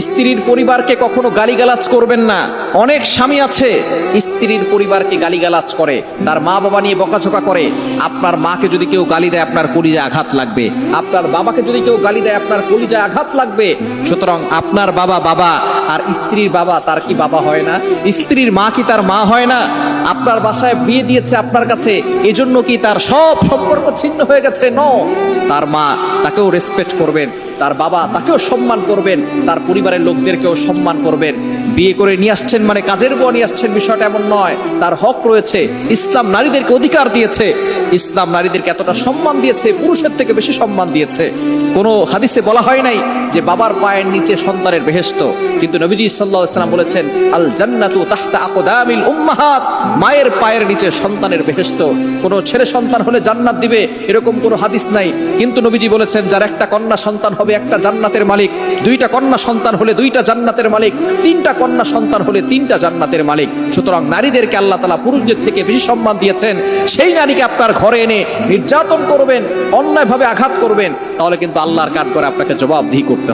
স্ত্রীর পরিবারকে কখনো গালিগালাজ করবেন না। অনেক স্বামী আছে স্ত্রীর পরিবারকে গালিগালাজ করে, তার মা বাবা নিয়ে বকাঝকা করে। আপনার মাকে যদি কেউ গালি দেয় আপনার কলিজায় আঘাত লাগবে, আপনার বাবাকে যদি কেউ গালি দেয় আপনার কলিজায় আঘাত লাগবে। সুতরাং আপনার বাবা বাবা, আর স্ত্রীর বাবা তার কি বাবা হয় না? স্ত্রীর মা কি তার মা হয় না? আপনার বাসায় বিয়ে দিয়েছে আপনার কাছে, এজন্য কি তার সব সম্পর্ক ছিন্ন হয়ে গেছে? নো, তার মা তাকেও রেসপেক্ট করবেন, তার বাবা তাকেও সম্মান করবেন, তার পরিবারের লোকদেরকেও সম্মান করবেন। বিয়ে করে নিয়ে আসছেন মানে কাজের বউ নিয়ে আসছেন বিষয়টা এমন নয়। তার হক রয়েছে। ইসলাম নারীদেরকে অধিকার দিয়েছে, ইসলাম নারীদেরকে এতটা সম্মান দিয়েছে, পুরুষের থেকে বেশি সম্মান দিয়েছে। কোনো হাদিসে বলা হয় নাই যে বাবার পায়ের নিচে সন্তানের বেহেশত, কিন্তু নবীজি সাল্লাল্লাহু আলাইহি ওয়াসাল্লাম বলেছেন আল জান্নাতু তাহতা আকদামিল উম্মাহাত, মায়ের পায়ের নিচে সন্তানের বেহেশত। কোনো ছেলে সন্তান হলে জান্নাত দিবে এরকম কোনো হাদিস নাই, কিন্তু নবীজি বলেছেন যার একটা কন্যা সন্তান হবে একটা জান্নাতের মালিক, দুইটা কন্যা সন্তান হলে দুইটা জান্নাতের মালিক, তিনটা কন্যা সন্তান হলে তিনটা জান্নাতের মালিক। সুতরাং নারীদেরকে আল্লাহ তাআলা পুরুষদের থেকে বেশি সম্মান দিয়েছেন। সেই নারীকে আপনার ঘরে এনে নির্যাতন করবেন, অন্যায়ভাবে আঘাত করবেন, তাহলে কিন্তু আল্লাহর কাঠ করে আপনাকে জবাবদিহি করতে হবে।